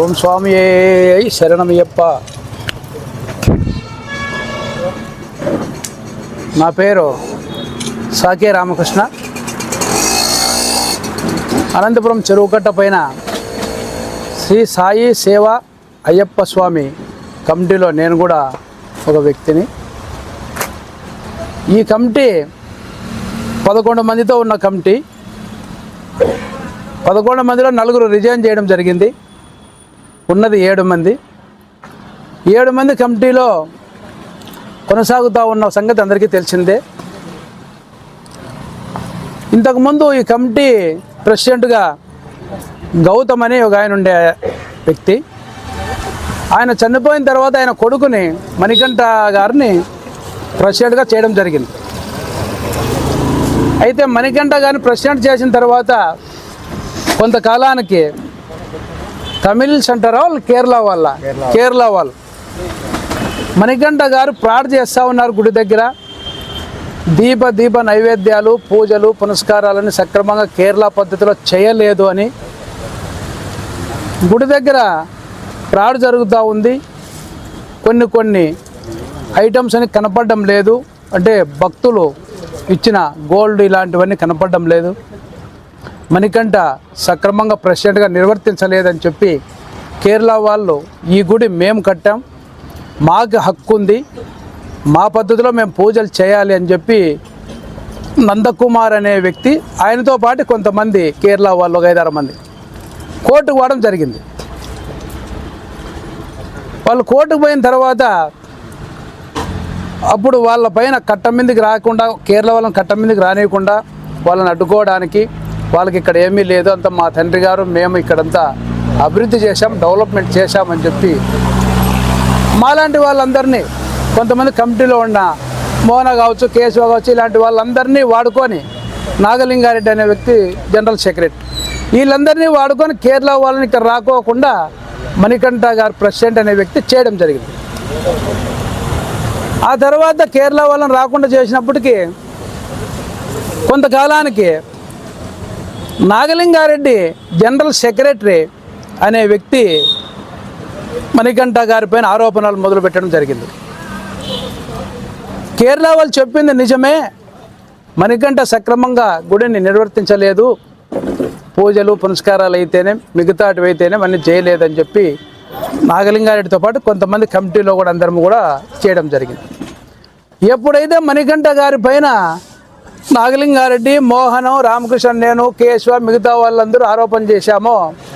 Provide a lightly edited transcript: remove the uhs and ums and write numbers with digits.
ఓం స్వామి శరణమయ్యప్ప. నా పేరు సాకే రామకృష్ణ. అనంతపురం చెరువుకట్ట పైన శ్రీ సాయి సేవ అయ్యప్ప స్వామి కమిటీలో నేను కూడా ఒక వ్యక్తిని. ఈ కమిటీ 11 మందితో ఉన్న కమిటీ. 11 మందిలో 4 రిజైన్ చేయడం జరిగింది. ఉన్నది 7 మంది. 7 మంది కమిటీలో కొనసాగుతూ ఉన్న సంగతి అందరికీ తెలిసిందే. ఇంతకుముందు ఈ కమిటీ ప్రెసిడెంట్గా గౌతమ్ అని ఒక ఆయన ఉండే వ్యక్తి. ఆయన చనిపోయిన తర్వాత ఆయన కొడుకుని మణికంఠ గారిని ప్రెసిడెంట్గా చేయడం జరిగింది. అయితే మణికంఠ గారిని ప్రెసిడెంట్ చేసిన తర్వాత కొంతకాలానికి తమిళ్ సెంటర్ కేరళ వాళ్ళు మణికంఠ గారు ప్రార్థన చేస్తూ ఉన్నారు గుడి దగ్గర. దీప నైవేద్యాలు, పూజలు, పునస్కారాలని సక్రమంగా కేరళ పద్ధతిలో చేయలేదు అని గుడి దగ్గర ప్రార్థన జరుగుతూ ఉంది. కొన్ని ఐటమ్స్ అని కనపడడం లేదు. అంటే భక్తులు ఇచ్చిన గోల్డ్ ఇలాంటివన్నీ కనపడడం లేదు. మణికంఠ సక్రమంగా ప్రెసిడెంట్గా నిర్వర్తించలేదని చెప్పి కేరళ వాళ్ళు ఈ గుడి మేము కట్టాం, మాకు హక్కు ఉంది, మా పద్ధతిలో మేము పూజలు చేయాలి అని చెప్పి నందకుమార్ అనే వ్యక్తి, ఆయనతో పాటు కొంతమంది కేరళ వాళ్ళు ఒక 5-6 మంది కోర్టుకు పోవడం జరిగింది. వాళ్ళు కోర్టుకు పోయిన తర్వాత అప్పుడు వాళ్ళ పైన కట్ట మీదకి రాకుండా, కేరళ వాళ్ళని కట్ట మీదకి రానియకుండా వాళ్ళని అడ్డుకోవడానికి, వాళ్ళకి ఇక్కడ ఏమీ లేదు, అంతా మా తండ్రి గారు మేము ఇక్కడంతా అభివృద్ధి చేశాం, డెవలప్మెంట్ చేశామని చెప్పి మాలాంటి వాళ్ళందరినీ, కొంతమంది కమిటీలో ఉన్న మోహన కావచ్చు, కేశవ కావచ్చు, ఇలాంటి వాళ్ళందరినీ వాడుకొని, నాగలింగారెడ్డి అనే వ్యక్తి జనరల్ సెక్రటరీ, వీళ్ళందరినీ వాడుకొని కేరళ వాళ్ళని ఇక్కడ రాకోకుండా మణికంఠ గారు ప్రెసిడెంట్ అనే వ్యక్తి చేయడం జరిగింది. ఆ తర్వాత కేరళ వాళ్ళని రాకుండా చేసినప్పటికీ కొంతకాలానికి నాగలింగారెడ్డి జనరల్ సెక్రటరీ అనే వ్యక్తి మణికంఠ గారిపైన ఆరోపణలు మొదలుపెట్టడం జరిగింది. కేరళ వాళ్ళు చెప్పింది నిజమే, మణికంఠ సక్రమంగా గుడిని నిర్వర్తించలేదు, పూజలు పునస్కారాలు అయితేనే మిగతాటివి అయితేనే అన్నీ చేయలేదని చెప్పి నాగలింగారెడ్డితో పాటు కొంతమంది కమిటీలో కూడా అందరం కూడా చేయడం జరిగింది. ఎప్పుడైతే మణికంఠ గారి పైన నాగలింగారెడ్డి, మోహనం, రామకృష్ణ, నేను, కేశవ, మిగతా వాళ్ళందరూ ఆరోపణ చేశామో